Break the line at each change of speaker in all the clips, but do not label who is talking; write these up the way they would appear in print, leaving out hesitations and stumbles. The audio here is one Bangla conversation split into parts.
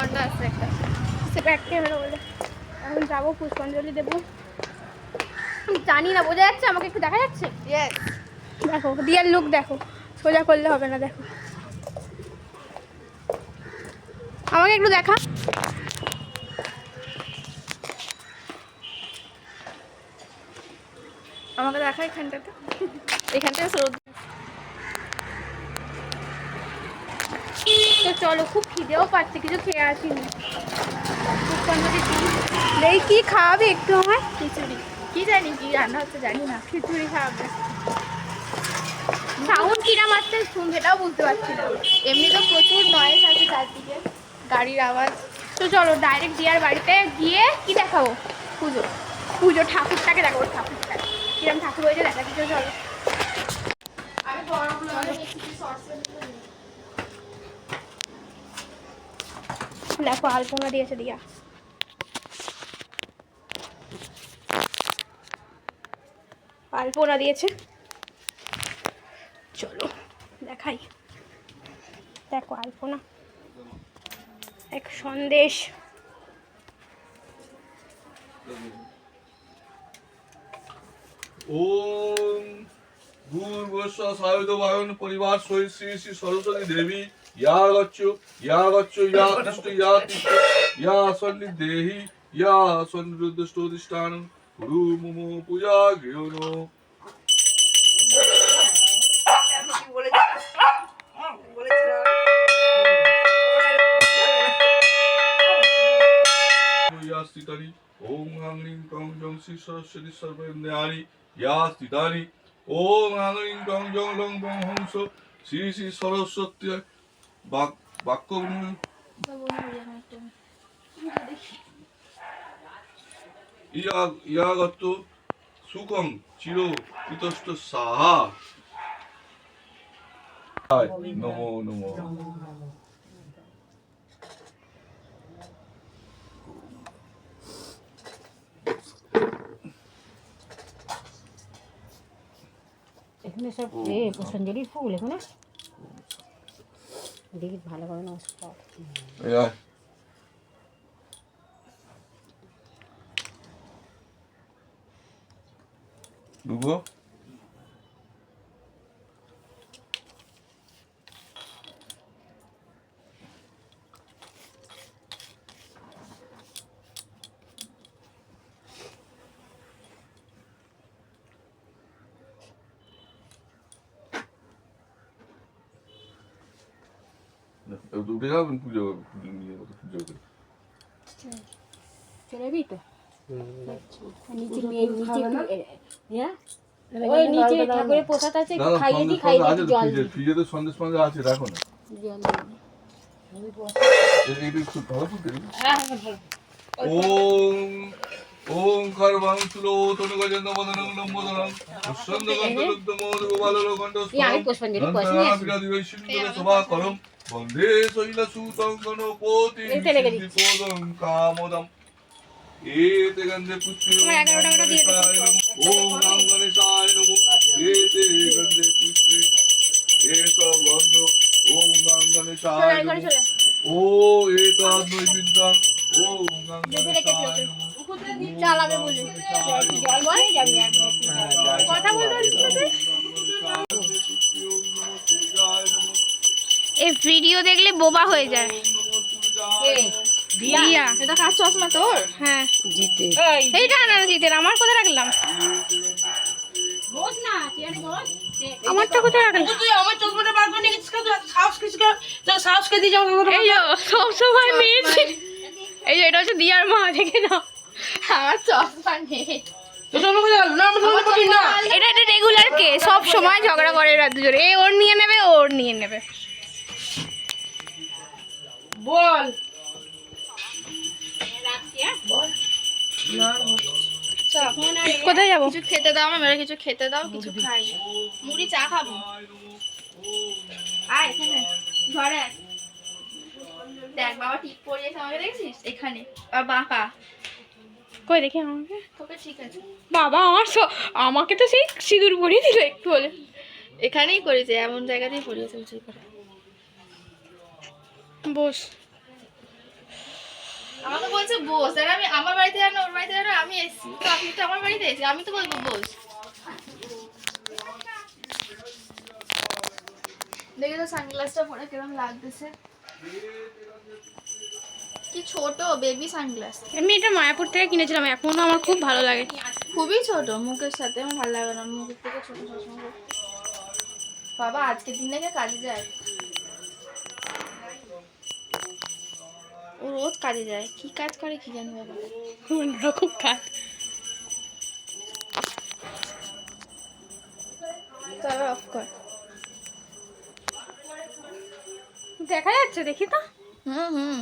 ঝর্ণা আছে একটা, সে ব্যাক ক্যামেরা বলে। এখন যাবো পুষ্পাঞ্জলি দেবো। জানি না, বোঝা যাচ্ছে আমাকে? একটু দেখা যাচ্ছে?
ইয়েস।
দেখো দিয়ার লুক দেখো, সোজা করলে হবে না, দেখো আমাকে একটু দেখা।
আমাকে দেখা এখানটাতে, এখানটাতে স্রোত।
তো চলো, খুব খিদেও পাচ্ছে, কিছু খেয়ে আসিনি। পুষ্পাঞ্জলি দিই, কি খাওয়াবে একটু আমায়?
খিচুড়ি, কি জানি কি রান্না হচ্ছে জানি না।
খিচুড়ি খাওয়াবে। সাউন্ড কিরাম আসছে সেটাও বুঝতে পারছি না।
এমনি তো প্রচুর নয়েজ আছে চারদিকে, গাড়ির আওয়াজ।
তো চলো ডাইরেক্ট দিয়ার বাড়িতে গিয়ে কি দেখাবো?
পুজো।
পুজো, ঠাকুরটাকে দেখাবো, ঠাকুরটাকে কিরম ঠাকুর হয়েছে দেখা কিছু। চলো দেখো আলপনা দিয়েছে দিয়া, আলপনা দিয়েছে। চলো দেখাই, দেখো আলপনা, এক সন্দেশ।
ওম ভূর্ভুবস্ব সায়ুধবায়ন পরিবার সহিত শ্রী শ্রী সরস্বতী দেবী ইয়া গচ্ছ ইয়া তিষ্ঠ ইয়া সন্নিদেহি ইয়া সন্নিরুদ্ধষ্টোধিষ্ঠান গুরু মুমু পূজা গৃহনো। ইয়া স্থিতানি ওম হাং লিং কং জং শ্রী সরস্বতী সর্বেন্দ্রিয়ানি ইয়া স্থিতানি ওম হাং লিং কং জং লং বং হংস শ্রী শ্রী সরস্বতী বাক্য ইয়াগত সুখং চির পিতষ্ট সাহা। নমো নমো।
এখানে সব পুষ্পাঞ্জলির ফুল এখানে দেখি ভালো করে নমস্কার।
ঢুকবো? উঠে যাবেন পুজো নিয়ে পুজো করে
চলে যাবি তো? নিচে ওই নিচে ঠাকুরের প্রসাদ আছে, খাইয়ে দিই, খাইয়ে দিই, জল দিই।
ফ্রিজে সন্দেশ ফন্দেশ আছে, রাখো না।
জল
ওম ওংকার বাংসুলো তনুগজেন্দ্র বদনং লম্বোদরং
আমি পুষ্পাঞ্জলি
সভাকরম বন্দে শৈলসূতং গণপতিং কামোদম এতে গন্ধে পুষ্পে ওম নাম গণেশায় নমো এতে গন্ধে পুষ্পে এত গন্ধ ওম নাম গণেশায় নমো ও এতদ নৈবেদ্যং ওম নাম গণেশায় নমো।
চালাবে বলে জল বলে যাবি কথা বলতে। এই ভিডিও দেখলে বোবা হয়ে যায়। দিয়া
এটা কার চশমা তোর?
হ্যাঁ
জিতে
এইটা না জিতের, আমার কোথায় রাখলাম? আমারটা কোথায় রাখলাম?
তুই আমার চশমাটা বার করে নিয়েছিস কেন? সাহসকে দিয়ে যাও।
এই যে সব সময় মেয়েছি, এই যে এটা হচ্ছে দিয়ার মা, দেখে নাও।
আমার চশমা নেই।
এটা এটা রেগুলার কে সব সময় ঝগড়া করে এরা দুজনে, এ ওর নিয়ে নেবে, ওর নিয়ে নেবে।
বল
কোথায় যাবো?
কিছু খেতে দাও, আমার কিছু খেতে দাও, কিছু খাই। মুড়ি চা খাবো। আয় এখানে ঘরে আয়। দেখ বাবা ঠিক পড়িয়েছে আমাকে, দেখছিস এখানে বাঁকা।
কই দেখি আমাকে।
তোকে ঠিক আছে
বাবা আমাকে তো সেই সিঁদুর পরিয়ে দিল একটু হলে।
এখানেই করেছে, এমন জায়গাতেই পড়িয়েছে উঁচু করে।
বস
আমাকে বলছে বস, আর আমি আমার বাড়িতে জানো ওর বাড়িতে জানো আমি এসেছি, তো আপনি তো আমার বাড়িতে এসেছি, আমি তো বলবো বস। দেখে তো সানগ্লাসটা পরে কিরকম লাগতেছে, কি ছোট বেবি সানগ্লাস।
আমি এটা মায়াপুর থেকে কিনেছিলাম, এখনো আমার খুব ভালো লাগে।
খুবই ছোট, মুখের সাথে আমার ভালো লাগে না, মুখের থেকে ছোট চশমা পরতে। বাবা আজকের দিন থেকে কাজে যায়, ও রোজ কাজে যায়, কি কাজ করে কি জানি বাবা,
অন্যরকম কাজ।
তবে অফ কর।
দেখা যাচ্ছে, দেখি তো।
হুম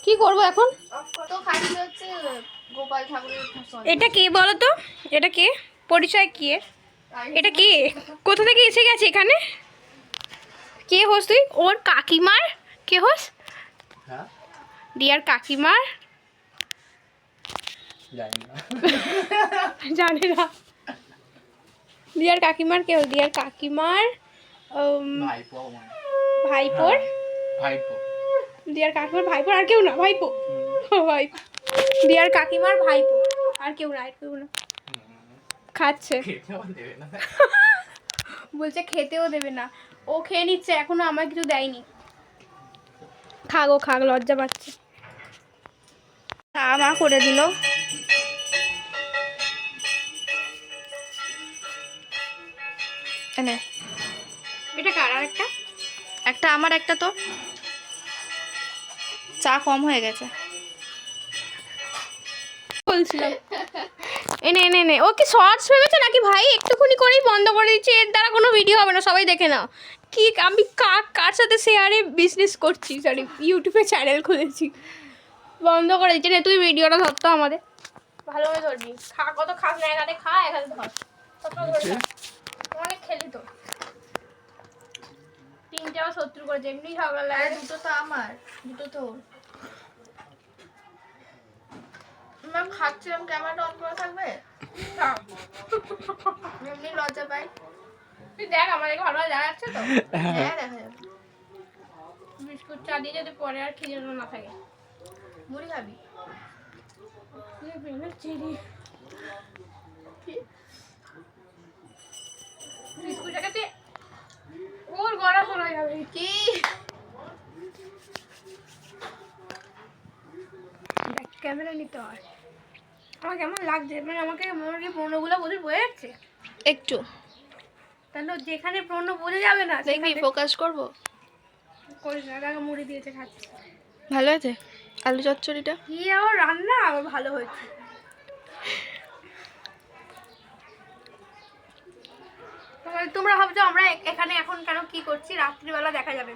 কি করব এখন?
তো খাচ্ছে হচ্ছে গোপাল ঠাকুরের সঙ্গে।
এটা কে বলো তো? এটা কে? পরিচয় কি এর? এটা কে? কোথা থেকে এসে গেছে এখানে? কে হোস তুই? ওর কাকিমার কে হোস?
হ্যাঁ
দিয়ার কাকিমার
জানি না
জানে না। দিয়ার কাকিমার কে হোস? দিয়ার কাকিমার
ভাইপো মানে
ভাইপোর,
ভাইপো
দিয়ার কাকিমার ভাইপোর আর কেউ না, ভাইপো। ভাইপো, দিয়ার কাকিমার ভাইপো, আর কেউ না, আর কেউ না। খাচ্ছে,
খেতেও দেবে না।
বলছে খেতেও দেবে না। ও খেয়ে নিচ্ছে, এখনো আমার কিছু দেয়নি। খাগো খাগ, লজ্জা পাচ্ছে। মা করে দিল।
এনে
এটা কার? আর একটা
একটা আমার, একটা তো চা কম হয়ে গেছে
বলছিলাম। এনে এনে এনে, ও কি শর্টস ভেবেছে নাকি ভাই? একটুখানি করেই বন্ধ করে দিচ্ছে, এর দ্বারা কোনো ভিডিও হবে না, সবাই দেখে নাও। কি আমি কার সাথে শেয়ারে বিজনেস করছি, সরি ইউটিউবে চ্যানেল খুলেছি, বন্ধ করে দিচ্ছি। রে তুই ভিডিওটা ধরতো আমাদের, ভালোভাবে ধরবি। খা, কত খাস না, এখানে খা, এখানে ধর, সবসময় ধরে খা। অনেক খেলি তো, তিনটেও শত্রু করেছে, এমনি ঝগড়া
আরে
লাগে।
দুটো তো আমার, দুটো তো ওর। ম্যাম খাচ্ছিলাম, ক্যামেরাটা অন করা থাকবে? এমনি লজ্জা পাই।
তুই দেখ আমাদেরকে ভালোভাবে দেখা যাচ্ছে তো?
হ্যাঁ দেখা যাবে।
বিস্কুট চা দিয়ে যদি পরে আর খিদে না থাকে।
মুড়ি খাবি?
বিস্কুট খেতে ওর গলা শোনা যাবে।
কি
ক্যামেরা নিতে হয়। আমার কেমন লাগছে, মানে আমাকে মনে হয় পণ্যগুলো বোঝে বোঝা যাচ্ছে,
একটু
তাহলে যেখানে পণ্য বোঝা যাবে না
দেখবি, ফোকাস করবো।
করিস না, তাকে মুড়ি দিয়েছে খাচ্ছে।
ভালো আছে আলু চচ্চড়িটা?
কি আমার রান্না আমার ভালো হয়েছে। তোমরা ভাবছো আমরা এখানে এখন কেন কি করছি, রাত্রিবেলা দেখা যাবে।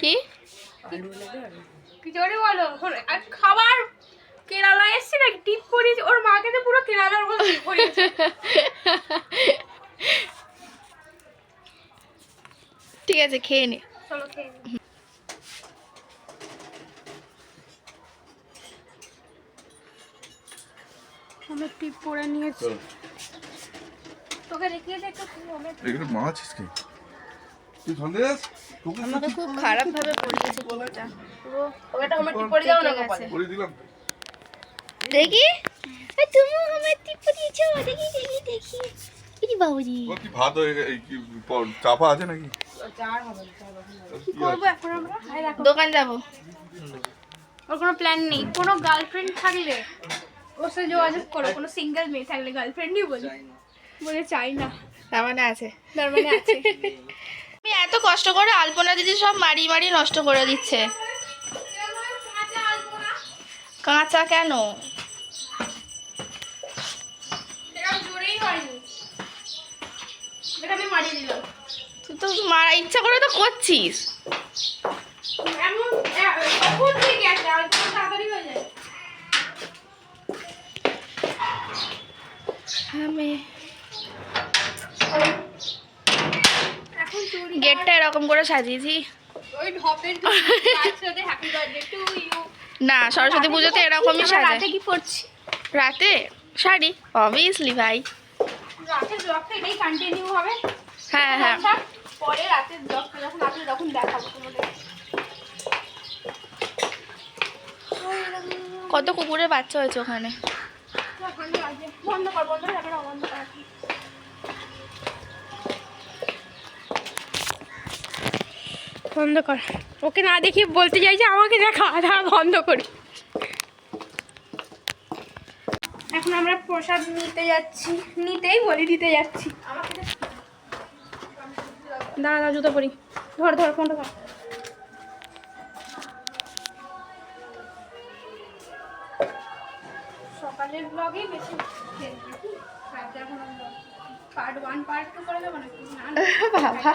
কি
কি জোরে বলো, আর খাবার কেরালা এসছে নাকি টিপ করিয়েছে, ওর মাকে তো পুরো কেরালার মতো টিপ করিয়েছে।
ঠিক আছে খেয়ে নে।
চলো খেয়ে নিই। আমি টিপ পরে নিয়েছি, তোকে দেখিয়েছে একটু।
এখানে মাছ কি তুই সন্দেশ তোকে
আমাকে খুব খারাপ ভাবে পড়িয়েছে টিপটা পুরো।
ওটা আমার টিপ পড়ে যাও না কপালে।
করে দিলাম।
দেখি তুমি আমার টিপ পড়িয়েছো, দেখি দেখি দেখি। কি বাবুজি
ও কি ভাত হয়ে এই কি চাপা আছে নাকি?
চার হবে না,
কি করবো এখন আমরা? এই দেখো,
দোকান যাবো।
ওর কোনো প্ল্যান নেই। কোনো গার্লফ্রেন্ড থাকলে ওর সাথে যোগাযোগ করো, কোনো সিঙ্গেল মেয়ে থাকলে। গার্লফ্রেন্ডই বলি, বলে চাই না,
তার মানে আছে।
তার মানে আছে।
আমি এত কষ্ট করে আলপনা দিদি সব মারি মারি নষ্ট করে দিচ্ছে। কাঁচা কেন?
জোরেই হয়নি, এটা আমি মারিয়ে দিলাম।
তুই তো মারা ইচ্ছা করে তো করছিস।
এমন কখন থেকে আছে, আর কোনো তাড়াতাড়ি হয়ে যায়।
আমি
এখন চুরি
গেটটা এরকম করে সাজিয়েছি।
ওই ঢপের সাথে হ্যাপি বার্থডে টু ইউ।
না সরস্বতী পুজোতে এরকমই
রাতে
সাজায়।
কি পড়ছি?
রাতে শাড়ি অবভিয়াসলি ভাই।
রাতের ব্লগটা এটাই কন্টিনিউ হবে।
হ্যাঁ হ্যাঁ
আচ্ছা, পরে রাতের ব্লগটা যখন আসবে তখন দেখাবো তোমাদের।
কত কুকুরের বাচ্চা হয়েছে ওখানে।
বন্ধ কর, বন্ধ করে রাখো, বন্ধ কর। বন্ধ কর, ওকে না দেখি বলতে চাইছে আমাকে দেখা, দাঁড়া বন্ধ করি। এখন আমরা প্রসাদ নিতে যাচ্ছি, দিতে যাচ্ছি। দাঁড়া জুতো পরি, ধর ফোনটা ধর। সকালের ব্লগেই বেশি এখন পার্ট 1 পার্ট 2 করে দেবো নাকি?
বাবা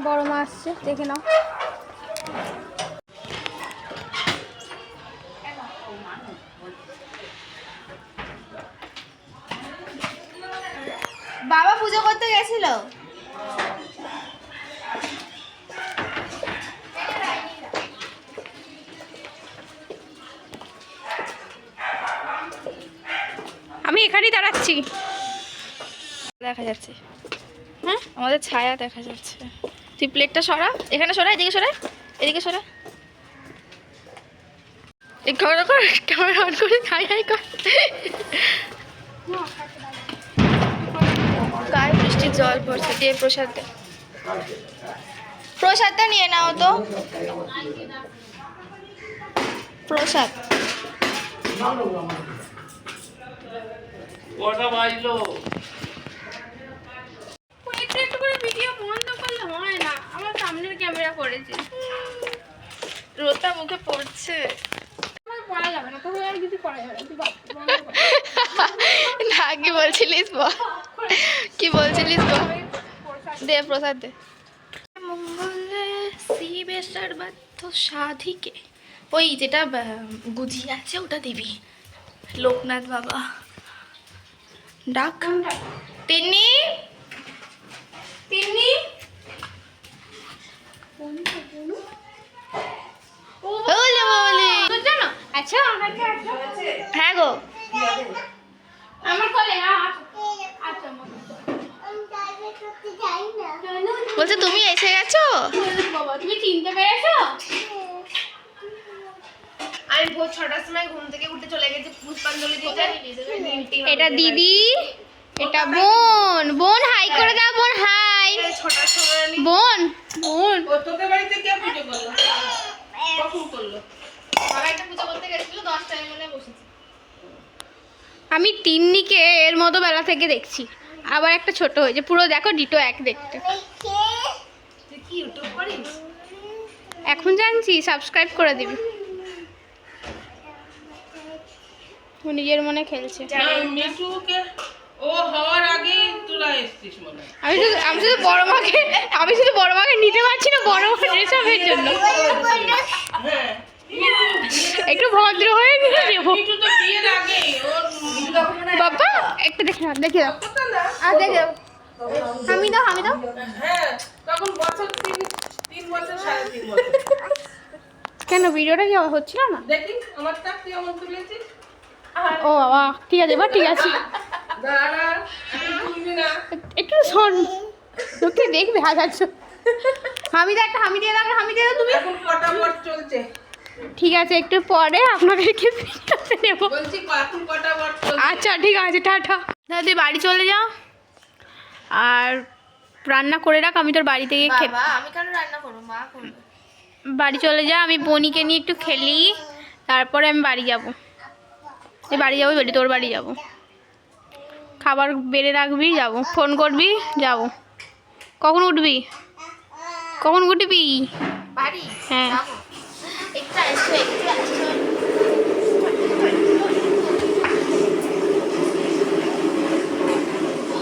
বড় মা আসছে, দেখে নাও।
বাবা পুজো করতে গেছিল।
আমি এখানেই দাঁড়াচ্ছি।
দেখা যাচ্ছে,
হ্যাঁ
আমাদের ছায়া দেখা যাচ্ছে। তুই প্লেটটা সরা, এখানে সরা, এদিকে সরা, এদিকে সরা। ক্যামেরা অন করে হাই কর। গায়ে বৃষ্টির জল পড়ছে। দিয়ে প্রসাদটা নিয়ে নাও তো। প্রসাদ
একটু করে ভিডিও বন্ধ করলে হয় না, আমার সামনের ক্যামেরা করেছে।
রোদটা মুখে পড়ছে।
আমার পড়া যাবে না, তোকে আর কিছু করা যাবে না, তুই বন্ধ কর।
না কি বলছিলিস বল, কি বলছিলিস বল। দে প্রসাদ দে। মঙ্গলে শিবে সর্বত্র সাধিকে, ওই যেটা গুজিয়ে আছে ওটা দিবি। লোকনাথ বাবা ডাক। তিন্নি
তিন্নি
বলে বলি।
জানো আচ্ছা
হ্যাঁ গো,
আমার কোলে আচ্ছা
বলছে তুমি এসে গেছো।
বাবা তুমি চিনতে পেরেছো?
আমি ভোর 6টার সময় ঘুম থেকে উঠে চলে গেছি পুষ্পাঞ্জলি দিতে।
এটা দিদি, এটা বোন। বোন হাই করে দাও, বোন হাই।
6টার সময় আমি
বোন
ও তোদের বাড়িতে কে পুজো করলো? কখন করলো?
বাবা একটা পুজো করতে গেছিল, 10টায় মনে বসেছি।
আমি তিন্নিকে এর মতো বেলা থেকে দেখছি, আবার একটা ছোট হয়েছে, পুরো দেখো ডিটো এক দেখতে।
তুই কি ইউটিউব করিস?
এখন জানছি, সাবস্ক্রাইব করে দিবি। ও নিজের মনে খেলছে।
না মিঠুকে ও হওয়ার আগে তোরা এসেছিস মনে হয়।
আমি শুধু বড় মাকে নিতে পারছি না, বড় মা ড্রেস আপের জন্য।
হ্যাঁ
একটু ভদ্র হয়ে গেলে দেবো।
মিঠু তো বিয়ের আগে ওর
বাবা একটা দেখে দাও, দেখে দাও, আর দেখে দাও। আমি দাও।
হ্যাঁ তখন বছর 3 বছর 3.5 বছর।
কেন ভিডিওটা কি হচ্ছিল না?
দেখি আমারটা কি এমন তুলেছিস?
ও বাবা ঠিক আছে, এবার ঠিক আছে।
দাঁড়া আমি তুলবি না।
একটু শোন, তোকে দেখবে হাজারশো। হামি দিয়ে দাও তুমি।
এখন কটা বট চলছে?
ঠিক আছে, একটু পরে আপনাদেরকে ভিডিওতে নেবো।
বলছি এখন কটা বট চলছে?
আচ্ছা ঠিক আছে, টাটা। তুই বাড়ি চলে যাও আর রান্না করে রাখ, আমি তোর বাড়িতে গিয়ে
বাবা আমি কেন রান্না করবো, মা করবে।
বাড়ি চলে যা, আমি বনিকে নিয়ে একটু খেলি, তারপরে আমি বাড়ি যাব। বলি তোর বাড়ি যাব। খাবার বেড়ে রাখবি, যাব, ফোন করবি, যাব। কখন উঠবি?
বাড়ি
হ্যাঁ।
যাবো। একটু আসবে,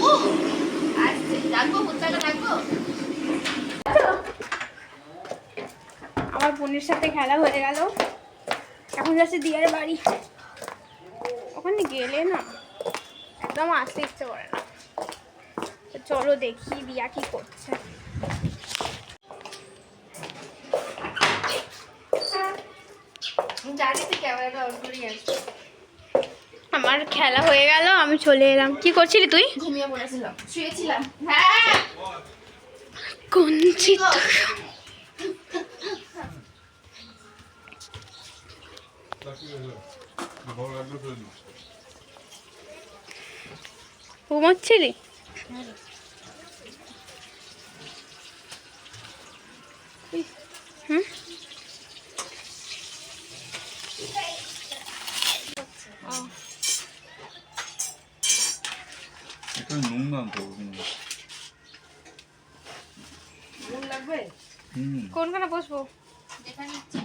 ও আসছে, ডাকবো বুঝতে ডাকবো।
আমার বোনের সাথে খেলা হয়ে গেল, এখন যাচ্ছে দিয়ার বাড়ি। ওখানে গেলে না একদম আসতে ইচ্ছে করে না। তো চলো দেখি দিয়া কি করছে।
জানি তুই ক্যামেরাটা অন করেই আসবি।
আমার খেলা হয়ে গেল, আমি চলে এলাম। কি করছিলি তুই?
ঘুমিয়ে পড়েছিলাম, শুয়েছিলাম। হ্যাঁ
কোন চিত্র?
ভালো লাগলো ফেলে দিস।
ঘুমাচ্ছিলি? হুম?
একটু নুন আনতে হবে।
নুন লাগবে?
হুম।
কোনখানে বসবো?
যেখানে ইচ্ছে।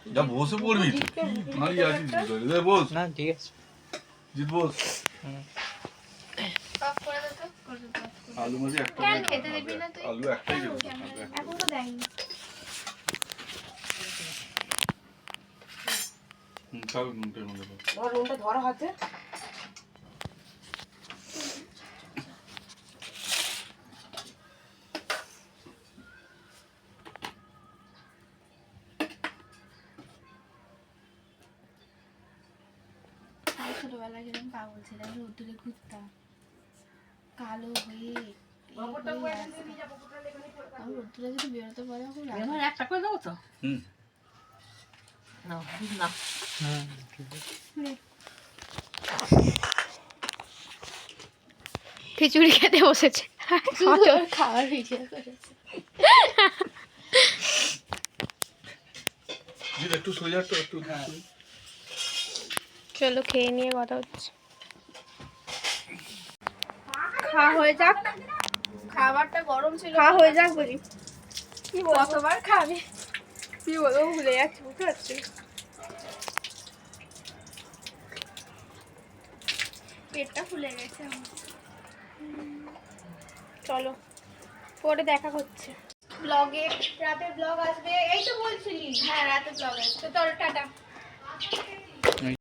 যা বসে পড়বি তুই। দাঁড়িয়ে আছিস কি করে? দে বস।
না ঠিক আছে।
জিত বস।
অফ করে দে তো, করে দে তো।
আলু মাঝে একটা
কেন খেতে দিবি না তুই?
আলু একটাই দেবো।
এখন তো দেয়নি।
খাও নুনটার মধ্যে দাও।
আমার রুমটা ধরা হাতে।
আমি ছোটবেলায় যেরকম পাগল ছিলাম, রোদ্দুরে ঘুরতাম কালো হয়ে। আমি রোদ্দুরে যদি বেরোতে পারি খুব লাগে।
এবার একটা করে দেবো তো?
হুম।
না না।
হুম ঠিক আছে।
খিচুড়ি খেতে বসেছে।
খাওয়ার ভিডিও করেছে।
জিত একটু সোজা একটু একটু
চলো খেয়ে নিয়ে কথা হচ্ছে। খাওয়া হয়ে যাক,
খাবারটা গরম ছিল।
খাওয়া হয়ে যাক বলি। কি বলবো?
কতবার খাবে?
কি বলবো ভুলে যাচ্ছি, বুঝতে পারছি।
পেটটা ফুলে গেছে আমার।
চলো পরে দেখা হচ্ছে। ব্লগে রাতে ব্লগ আসবে, এই তো বলছিলি।
হ্যাঁ রাতে ব্লগ আছে।
তো তোর টাটা।